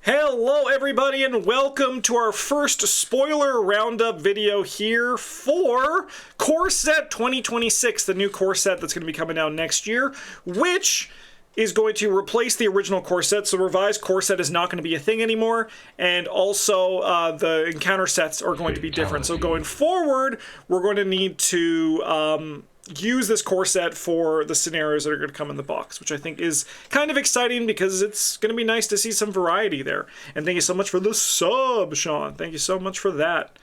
Hello everybody and welcome to our first spoiler roundup video here for Core Set 2026, the new core set that's going to be coming out next year, which is going to replace the original core set. So revised core set is not going to be a thing anymore, and also the encounter sets are going to be different. So going forward, we're going to need to use this core set for the scenarios that are going to come in the box, which I think is kind of exciting because it's going to be nice to see some variety there. And thank you so much for the sub, Sean. Thank you so much for that.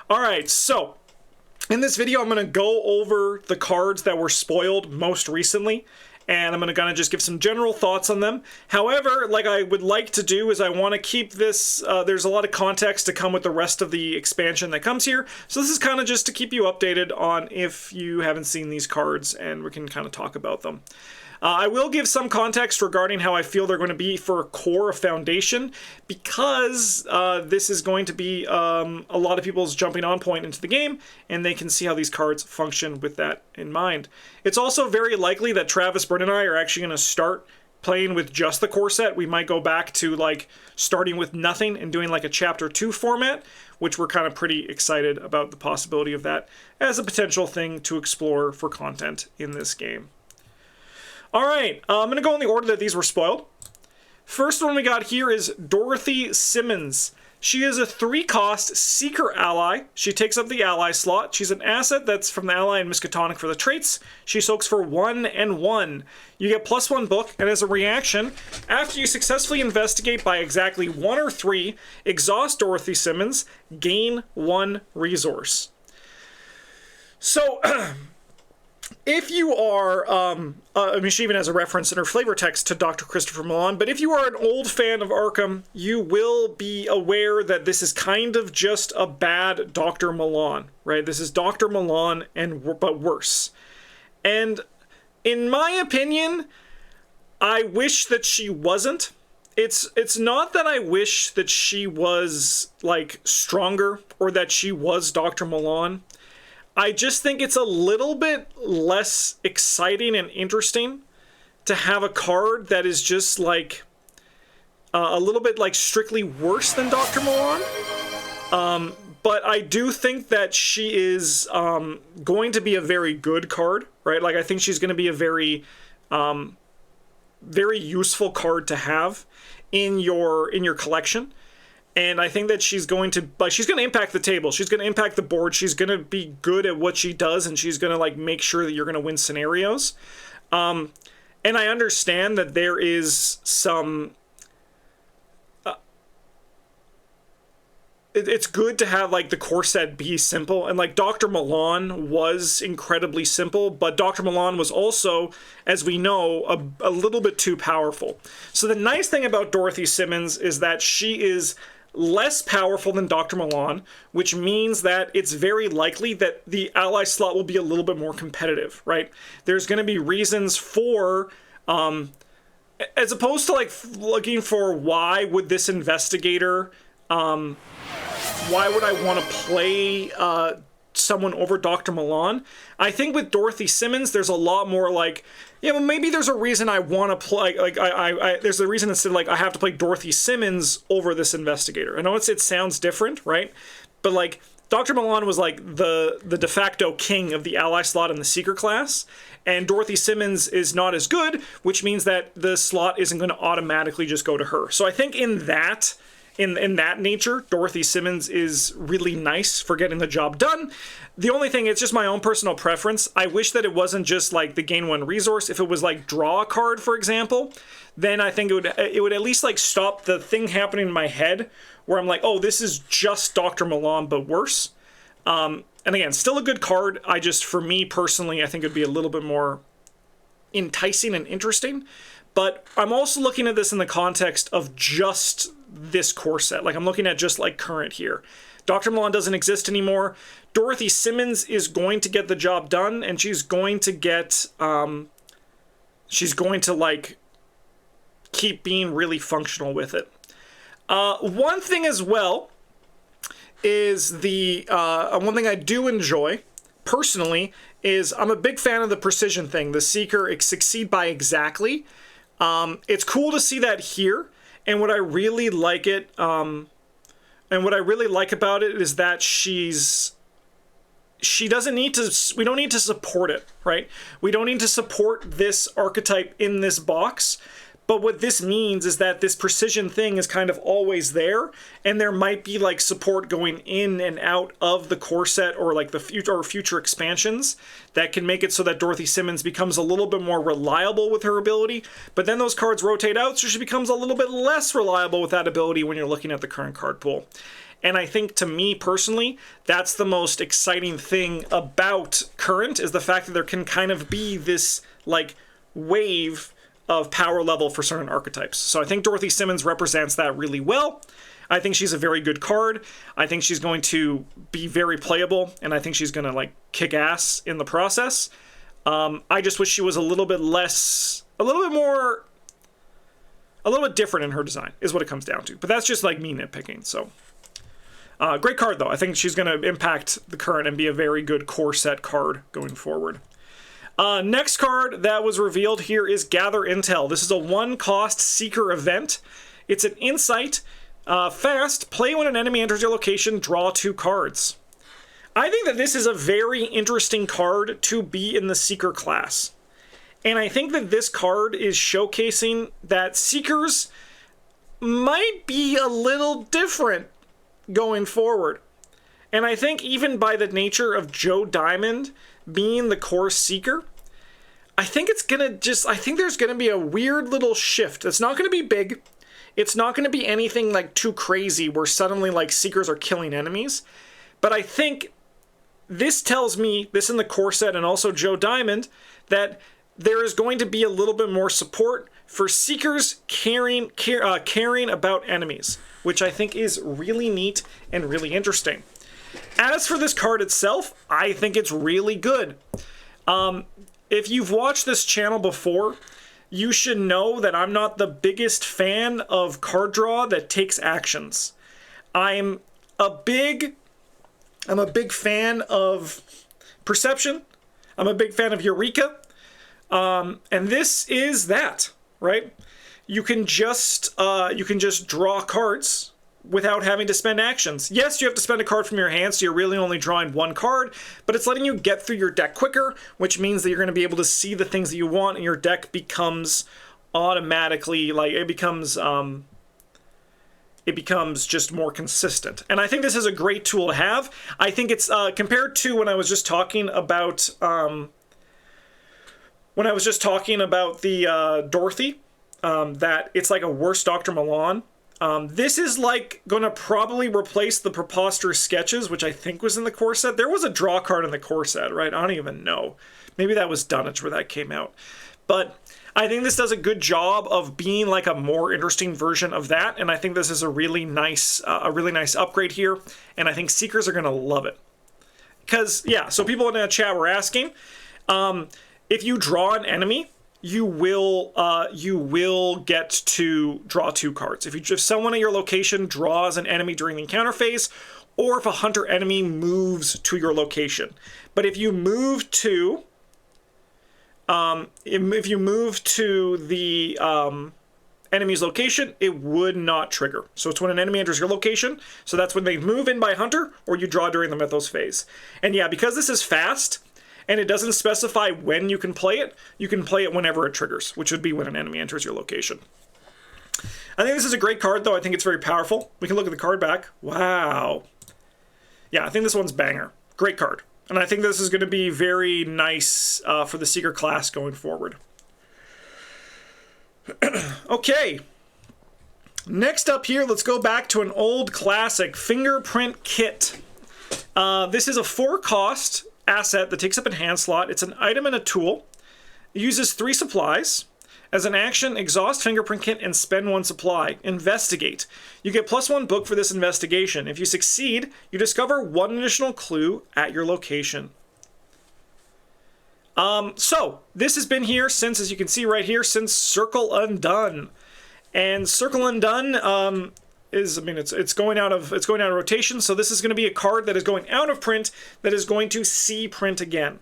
All right, so in this video, I'm going to go over the cards that were spoiled most recently, and I'm going to kind of just give some general thoughts on them. However, like I would like to do is I want to keep this, there's a lot of context to come with the rest of the expansion that comes here. So this is kind of just to keep you updated on if you haven't seen these cards, and we can kind of talk about them. I will give some context regarding how I feel they're going to be for Core Foundation, because this is going to be a lot of people's jumping on point into the game, and they can see how these cards function with that in mind. It's also very likely that Travis, Brent, and I are actually going to start playing with just the core set. We might go back to like starting with nothing and doing like a chapter 2 format, which we're kind of pretty excited about the possibility of that as a potential thing to explore for content in this game. All right, I'm going to go in the order that these were spoiled. First one we got here is Dorothy Simmons. She is a 3-cost Seeker ally. She takes up the ally slot. She's an asset that's from the ally and Miskatonic for the traits. She soaks for 1 and 1. You get +1 book, and as a reaction, after you successfully investigate by exactly 1 or 3, exhaust Dorothy Simmons, gain 1 resource. So if you are, I mean, she even has a reference in her flavor text to Dr. Christopher Milan, but if you are an old fan of Arkham, you will be aware that this is kind of just a bad Dr. Milan, right? This is Dr. Milan, but worse. And in my opinion, I wish that she wasn't. It's not that I wish that she was, like, stronger or that she was Dr. Milan. I just think it's a little bit less exciting and interesting to have a card that is just like a little bit like strictly worse than Dr. Milan. But I do think that she is going to be a very good card, right? Like I think she's going to be a very, very useful card to have in your collection. And I think that she's going to impact the table. She's going to impact the board. She's going to be good at what she does, and she's going to like make sure that you're going to win scenarios. And I understand that there is some. It's good to have like the core set be simple, and like Dr. Milan was incredibly simple, but Dr. Milan was also, as we know, a little bit too powerful. So the nice thing about Dorothy Simmons is that she is less powerful than Dr. Milan, which means that it's very likely that the ally slot will be a little bit more competitive, right? There's going to be reasons for, as opposed to like looking for why would this investigator, why would I want to play someone over Dr. Milan? I think with Dorothy Simmons, there's a lot more like, yeah, well, maybe there's a reason I want to play, like, there's a reason instead, like, I have to play Dorothy Simmons over this investigator. I know it sounds different, right? But, like, Dr. Milan was, like, the de facto king of the ally slot in the Seeker class, and Dorothy Simmons is not as good, which means that the slot isn't going to automatically just go to her. So I think in that nature, Dorothy Simmons is really nice for getting the job done. The only thing, it's just my own personal preference. I wish that it wasn't just like the gain 1 resource. If it was like draw a card, for example, then I think it would at least like stop the thing happening in my head where I'm like, oh, this is just Dr. Milan, but worse. And again, still a good card. For me personally, I think it'd be a little bit more enticing and interesting. But I'm also looking at this in the context of just this core set. Like I'm looking at just like current here. Dr. Milan doesn't exist anymore. Dorothy Simmons is going to get the job done, and she's going to get, she's going to like keep being really functional with it. One thing as well is one thing I do enjoy personally is I'm a big fan of the precision thing. The Seeker succeed by exactly. It's cool to see that here. And what I really like and what I really like about it is that she doesn't need to, we don't need to support it, right? We don't need to support this archetype in this box. But what this means is that this precision thing is kind of always there, and there might be like support going in and out of the core set or like the future expansions that can make it so that Dorothy Simmons becomes a little bit more reliable with her ability. But then those cards rotate out, so she becomes a little bit less reliable with that ability when you're looking at the current card pool. And I think, to me personally, that's the most exciting thing about current, is the fact that there can kind of be this like wave of power level for certain archetypes. So I think Dorothy Simmons represents that really well. I think she's a very good card. I think she's going to be very playable, and I think she's going to like kick ass in the process. I just wish she was a little bit different in her design, is what it comes down to. But that's just like me nitpicking. So great card though. I think she's going to impact the current and be a very good core set card going forward. Next card that was revealed here is Gather Intel. This is a 1-cost Seeker event. It's an insight. Fast, play when an enemy enters your location, draw 2 cards. I think that this is a very interesting card to be in the Seeker class. And I think that this card is showcasing that Seekers might be a little different going forward. And I think even by the nature of Joe Diamond being the core Seeker, I think it's gonna I think there's gonna be a weird little shift. It's not gonna be big. It's not gonna be anything like too crazy where suddenly like Seekers are killing enemies. But I think this tells me, this in the core set and also Joe Diamond, that there is going to be a little bit more support for Seekers caring about enemies, which I think is really neat and really interesting. As for this card itself, I think it's really good. If you've watched this channel before, you should know that I'm not the biggest fan of card draw that takes actions. I'm a big fan of Perception. I'm a big fan of Eureka. And this is that, right? You can just draw cards without having to spend actions. Yes, you have to spend a card from your hand, so you're really only drawing 1 card, but it's letting you get through your deck quicker, which means that you're going to be able to see the things that you want, and your deck becomes automatically, like, it becomes just more consistent. And I think this is a great tool to have. I think it's, compared to when I was just talking about, the Dorothy, that it's like a worse Dr. Milan. This is like going to probably replace the Preposterous Sketches, which I think was in the core set. There was a draw card in the core set, right? I don't even know. Maybe that was Dunnage where that came out. But I think this does a good job of being like a more interesting version of that, and I think this is a really nice upgrade here, and I think Seekers are going to love it. Because, yeah, so people in the chat were asking, if you draw an enemy, you will get to draw 2 cards. If someone at your location draws an enemy during the encounter phase, or if a hunter enemy moves to your location. But if you move to the enemy's location, it would not trigger. So it's when an enemy enters your location. So that's when they move in by hunter, or you draw during the Mythos phase. And yeah, because this is fast, and it doesn't specify when you can play it whenever it triggers, which would be when an enemy enters your location. I think this is a great card, though. I think it's very powerful. We can look at the card back. Wow. Yeah, I think this one's banger. Great card. And I think this is going to be very nice for the Seeker class going forward. Okay. Next up here, let's go back to an old classic, Fingerprint Kit. This is a 4-cost asset that takes up a hand slot. It's an item and a tool. It uses 3 supplies. As an action, exhaust Fingerprint Kit and spend 1 supply. Investigate. You get +1 book for this investigation. If you succeed, you discover 1 additional clue at your location. So this has been here since, as you can see right here, since Circle Undone. And Circle Undone it's going out of rotation, so this is going to be a card that is going out of print that is going to see print again.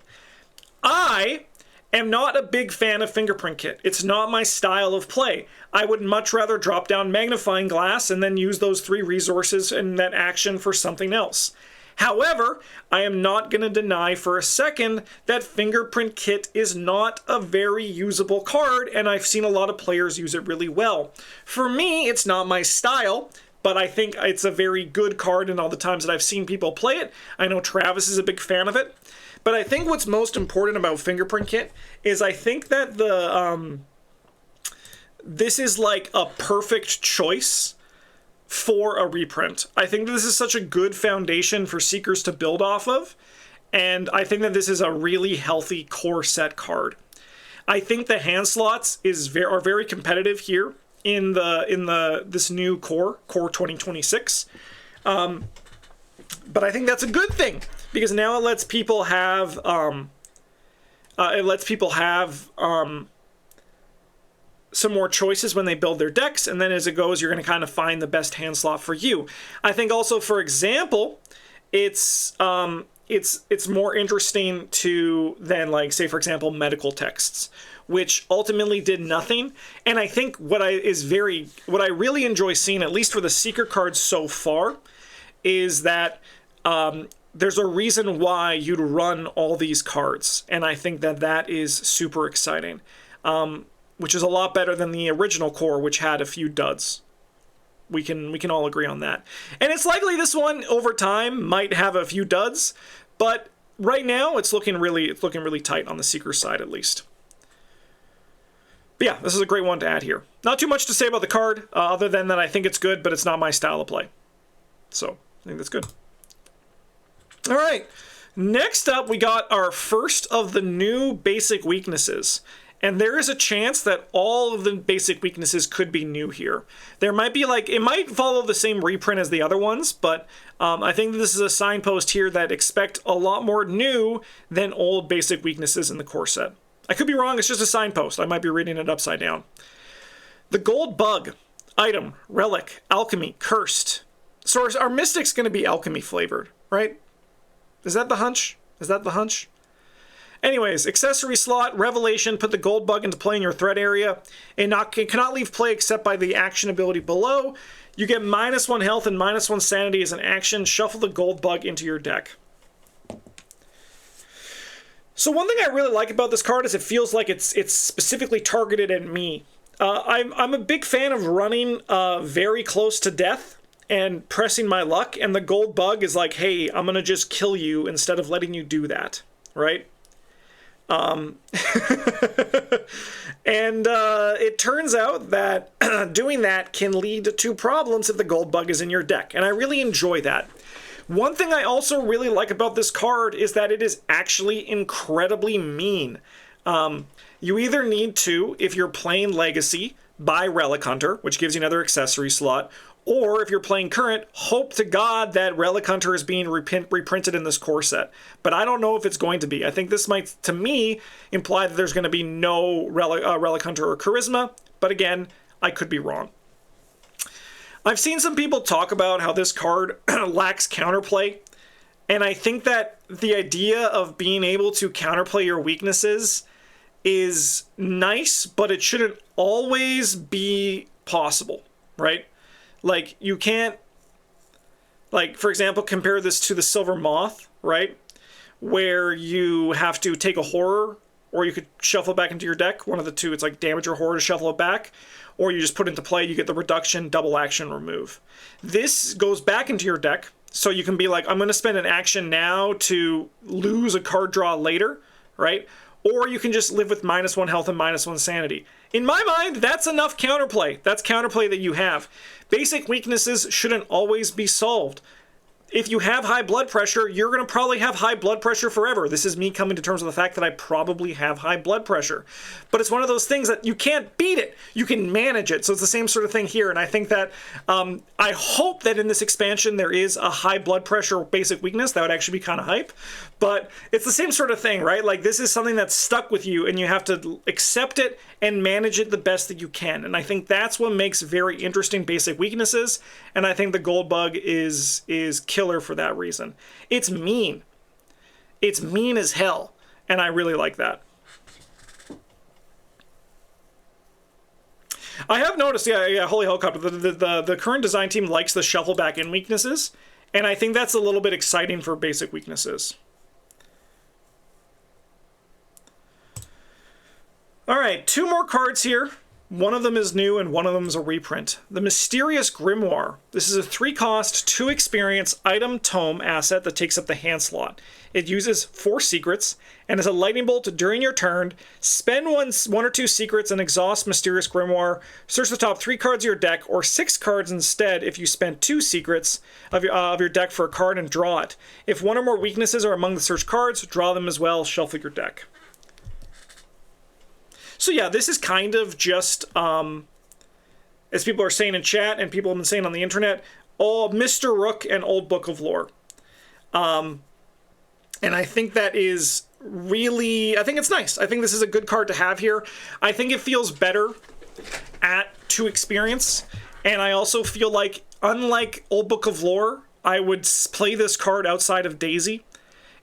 I am not a big fan of Fingerprint Kit. It's not my style of play. I would much rather drop down Magnifying Glass and then use those 3 resources and that action for something else. However, I am not going to deny for a second that Fingerprint Kit is not a very usable card, and I've seen a lot of players use it really well. For me, it's not my style, but I think it's a very good card in all the times that I've seen people play it. I know Travis is a big fan of it. But I think what's most important about Fingerprint Kit is I think that this is like a perfect choice for a reprint. I think that this is such a good foundation for Seekers to build off of, and I think that this is a really healthy core set card. I think the hand slots are very competitive here in this new core 2026. But I think that's a good thing because now it lets people have some more choices when they build their decks, and then as it goes, you're going to kind of find the best hand slot for you. I think also, for example, it's more interesting than, like, say, for example, medical texts, which ultimately did nothing. And I think what I really enjoy seeing, at least for the Seeker cards so far, is that there's a reason why you'd run all these cards, and I think that is super exciting. Which is a lot better than the original core, which had a few duds. We can all agree on that. And it's likely this one over time might have a few duds, but right now it's looking really tight on the Seeker side at least. But yeah, this is a great one to add here. Not too much to say about the card, other than that I think it's good, but it's not my style of play. So I think that's good. All right, next up we got our first of the new basic weaknesses. And there is a chance that all of the basic weaknesses could be new here. There might be, like, it might follow the same reprint as the other ones, but I think this is a signpost here that expect a lot more new than old basic weaknesses in the core set. I could be wrong, it's just a signpost. I might be reading it upside down. The gold bug, item, relic, alchemy, cursed. So our mystic's going to be alchemy flavored, right? Is that the hunch? Anyways, accessory slot, revelation, put the gold bug into play in your threat area. It cannot leave play except by the action ability below. You get -1 health and -1 sanity as an action. Shuffle the gold bug into your deck. So one thing I really like about this card is it feels like it's specifically targeted at me. I'm a big fan of running very close to death and pressing my luck, and the gold bug is like, hey, I'm going to just kill you instead of letting you do that, right? And it turns out that doing that can lead to problems if the gold bug is in your deck, and I really enjoy that. One thing I also really like about this card is that it is actually incredibly mean. You either need to, if you're playing Legacy, buy Relic Hunter, which gives you another accessory slot, or if you're playing Current, hope to God that Relic Hunter is being reprinted in this core set. But I don't know if it's going to be. I think this might, to me, imply that there's going to be no Relic Hunter or Charisma, but again, I could be wrong. I've seen some people talk about how this card lacks counterplay, and I think that the idea of being able to counterplay your weaknesses is nice, but it shouldn't always be possible, right? Like, you can't, like, for example, compare this to the Silver Moth, right? Where you have to take a horror, or you could shuffle it back into your deck. One of the two, it's like damage or horror to shuffle it back. Or you just put it into play, you get the reduction, double action, remove. This goes back into your deck, so you can be like, I'm going to spend an action now to lose a card draw later, right? Or you can just live with -1 health and -1 sanity. In my mind, that's enough counterplay. That's counterplay that you have. Basic weaknesses shouldn't always be solved. If you have high blood pressure, you're going to probably have high blood pressure forever. This is me coming to terms with the fact that I probably have high blood pressure. But it's one of those things that you can't beat it. You can manage it. So it's the same sort of thing here. And I think that I hope that in this expansion there is a high blood pressure basic weakness. That would actually be kind of hype. But it's the same sort of thing, right? Like, this is something that's stuck with you and you have to accept it and manage it the best that you can. And I think that's what makes very interesting basic weaknesses. And I think the gold bug is killer for that reason. It's mean. It's mean as hell. And I really like that. I have noticed, yeah, Holy Helicopter, the current design team likes the shuffle back in weaknesses, and I think that's a little bit exciting for basic weaknesses. All right, 2 more cards here. One of them is new and one of them is a reprint. The Mysterious Grimoire. This is a 3-cost, 2 experience item tome asset that takes up the hand slot. It uses 4 secrets and is a lightning bolt during your turn. Spend one or 2 secrets and exhaust Mysterious Grimoire. Search the top 3 cards of your deck or 6 cards instead if you spend 2 secrets of your deck for a card and draw it. If one or more weaknesses are among the searched cards, draw them as well, shuffle your deck. So yeah, this is kind of just, as people are saying in chat and people have been saying on the internet, Mr. Rook and Old Book of Lore. And I think that is really, I think it's nice. I think this is a good card to have here. I think it feels better at 2 experience. And I also feel like, unlike Old Book of Lore, I would play this card outside of Daisy.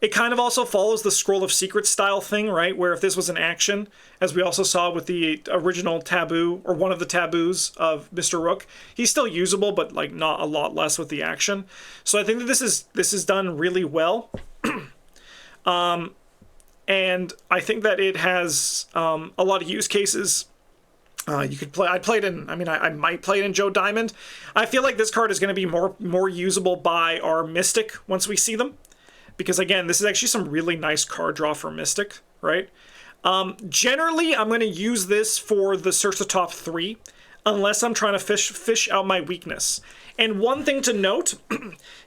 It kind of also follows the Scroll of Secrets style thing, right? Where if this was an action, as we also saw with the original taboo, or one of the taboos of Mr. Rook, he's still usable, but like not a lot less with the action. So I think that this is done really well. And I think that it has a lot of use cases. You could play, I might play it in Joe Diamond. I feel like this card is going to be more usable by our Mystic once we see them. Because again, this is actually some really nice card draw for Mystic, right? Generally, I'm going to use this for the search the top 3, unless I'm trying to fish out my weakness. And one thing to note,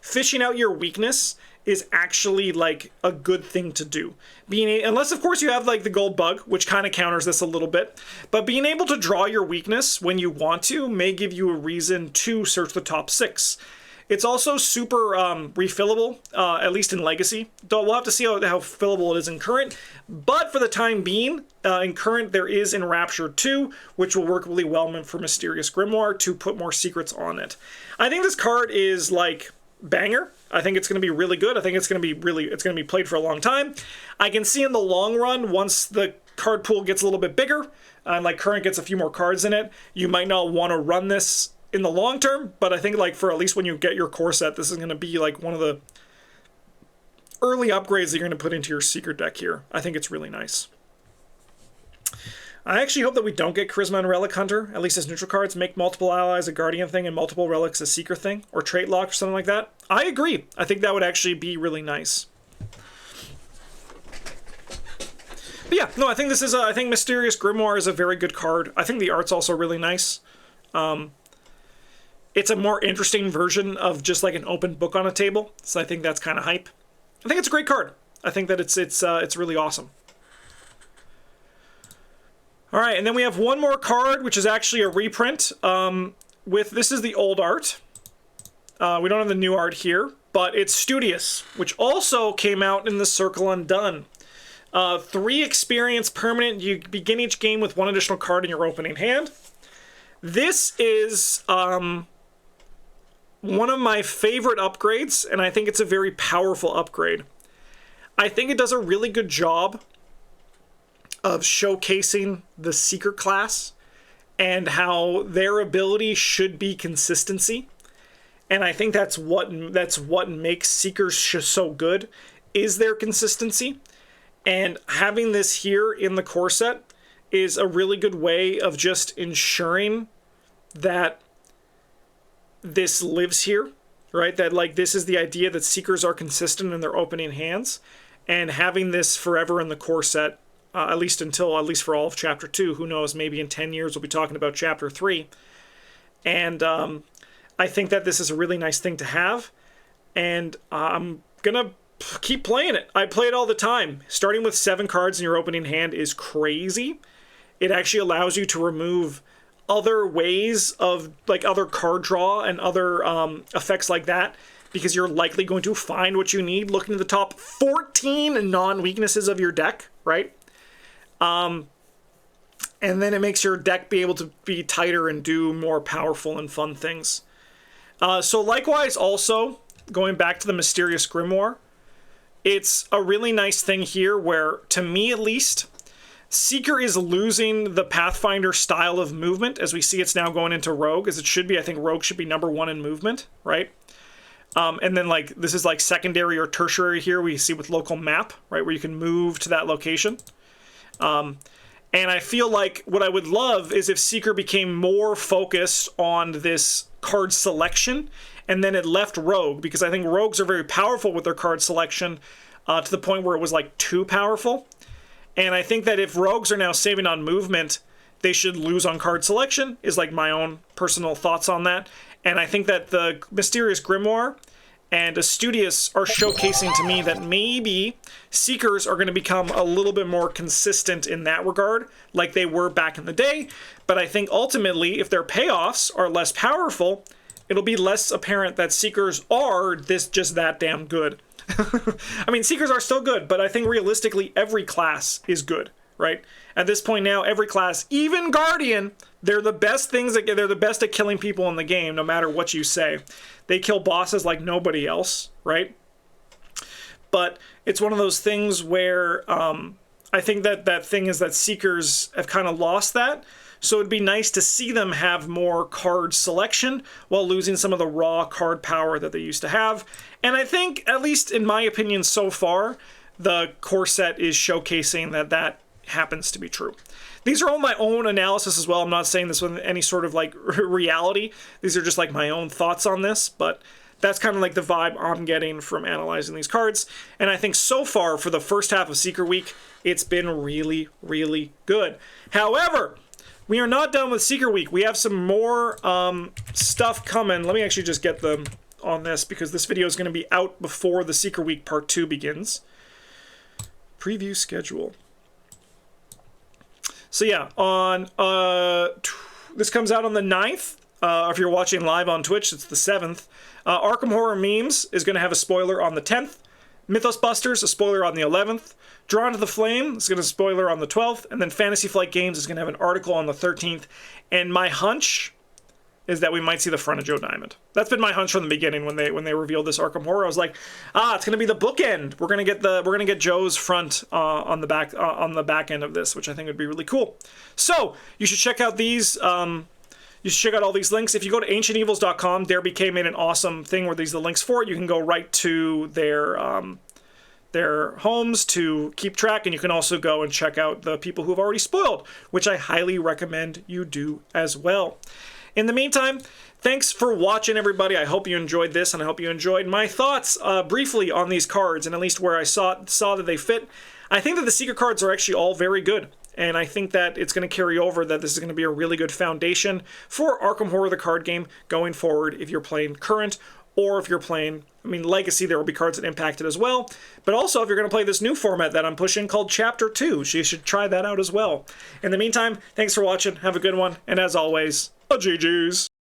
fishing out your weakness is actually like a good thing to do. Unless of course you have like the gold bug, which kind of counters this a little bit, but being able to draw your weakness when you want to may give you a reason to search the top 6. It's also super refillable, at least in Legacy. Though we'll have to see how fillable it is in Current. But for the time being, in Current, there is Enraptured 2, which will work really well for Mysterious Grimoire to put more secrets on it. I think this card is like banger. I think it's going to be really good. I think it's going to be played for a long time. I can see in the long run, once the card pool gets a little bit bigger, and like Current gets a few more cards in it, you might not want to run this in the long term, but I think like for at least when you get your core set, this is going to be like one of the early upgrades that you're going to put into your secret deck here. I think it's really nice. I actually hope that we don't get Charisma and Relic Hunter, at least as neutral cards. Make multiple allies a Guardian thing and multiple relics a Seeker thing, or Trait Lock or something like that. I agree. I think that would actually be really nice. But yeah, no, I think this is I think Mysterious Grimoire is a very good card. I think the art's also really nice. It's a more interesting version of just like an open book on a table, so I think that's kind of hype. I think it's a great card. I think that it's really awesome. All right, and then we have one more card, which is actually a reprint. This is the old art. We don't have the new art here, but it's Studious, which also came out in the Circle Undone. 3 experience permanent. You begin each game with 1 additional card in your opening hand. This is one of my favorite upgrades, and I think it's a very powerful upgrade. I think it does a really good job of showcasing the Seeker class and how their ability should be consistency. And I think that's what makes Seekers so good, is their consistency. And having this here in the core set is a really good way of just ensuring that this lives here, right? That like this is the idea that Seekers are consistent in their opening hands, and having this forever in the core set, at least for all of Chapter 2. Who knows? Maybe in 10 years we'll be talking about Chapter 3. And I think that this is a really nice thing to have, and I'm gonna keep playing it. I play it all the time. Starting with 7 cards in your opening hand is crazy. It actually allows you to remove other ways of like other card draw and other effects like that, because you're likely going to find what you need looking at the top 14 non-weaknesses of your deck, right? And then it makes your deck be able to be tighter and do more powerful and fun things. So likewise, also going back to the Mysterious Grimoire, it's a really nice thing here where, to me at least, Seeker is losing the Pathfinder style of movement, as we see it's now going into Rogue, as it should be. I think Rogue should be #1 in movement, right? And then like this is like secondary or tertiary here. We see with local map, right, where you can move to that location. And I feel like what I would love is if Seeker became more focused on this card selection, and then it left Rogue, because I think Rogues are very powerful with their card selection to the point where it was like too powerful. And I think that if Rogues are now saving on movement, they should lose on card selection, is like my own personal thoughts on that. And I think that the Mysterious Grimoire and Studious are showcasing to me that maybe Seekers are going to become a little bit more consistent in that regard, like they were back in the day. But I think ultimately, if their payoffs are less powerful, it'll be less apparent that Seekers are just that damn good. I mean, Seekers are still good, but I think realistically every class is good, right? At this point now, every class, even Guardian, they're the best they're the best at killing people in the game, no matter what you say. They kill bosses like nobody else, right? But it's one of those things where I think that thing is that Seekers have kind of lost that. So it'd be nice to see them have more card selection while losing some of the raw card power that they used to have. And I think, at least in my opinion so far, the core set is showcasing that happens to be true. These are all my own analysis as well. I'm not saying this with any sort of like reality. These are just like my own thoughts on this, but that's kind of like the vibe I'm getting from analyzing these cards. And I think so far for the first half of Seeker Week, it's been really, really good. However, we are not done with Seeker Week. We have some more stuff coming. Let me actually just get them on this because this video is going to be out before the Seeker Week Part 2 begins. Preview schedule. So yeah, on this comes out on the 9th. If you're watching live on Twitch, it's the 7th. Arkham Horror Memes is going to have a spoiler on the 10th. Mythos Busters, a spoiler on the 11th. Drawn to the Flame is going to spoiler on the 12th. And then Fantasy Flight Games is going to have an article on the 13th. And my hunch is that we might see the front of Joe Diamond. That's been my hunch from the beginning when they revealed this Arkham Horror. I was like, it's going to be the bookend. We're going to get Joe's front on the back end of this, which I think would be really cool. So you should check out these. You should check out all these links. If you go to ancientevils.com, DareBK made an awesome thing where these are the links for it. You can go right to their homes to keep track, and you can also go and check out the people who have already spoiled, which I highly recommend you do as well. In the meantime, thanks for watching, everybody. I hope you enjoyed this, and I hope you enjoyed my thoughts briefly on these cards, and at least where I saw that they fit. I think that the Seeker cards are actually all very good. And I think that it's going to carry over, that this is going to be a really good foundation for Arkham Horror, the card game, going forward if you're playing current or if you're playing, Legacy. There will be cards that impact it as well. But also, if you're going to play this new format that I'm pushing called Chapter 2, so you should try that out as well. In the meantime, thanks for watching. Have a good one. And as always, GG's.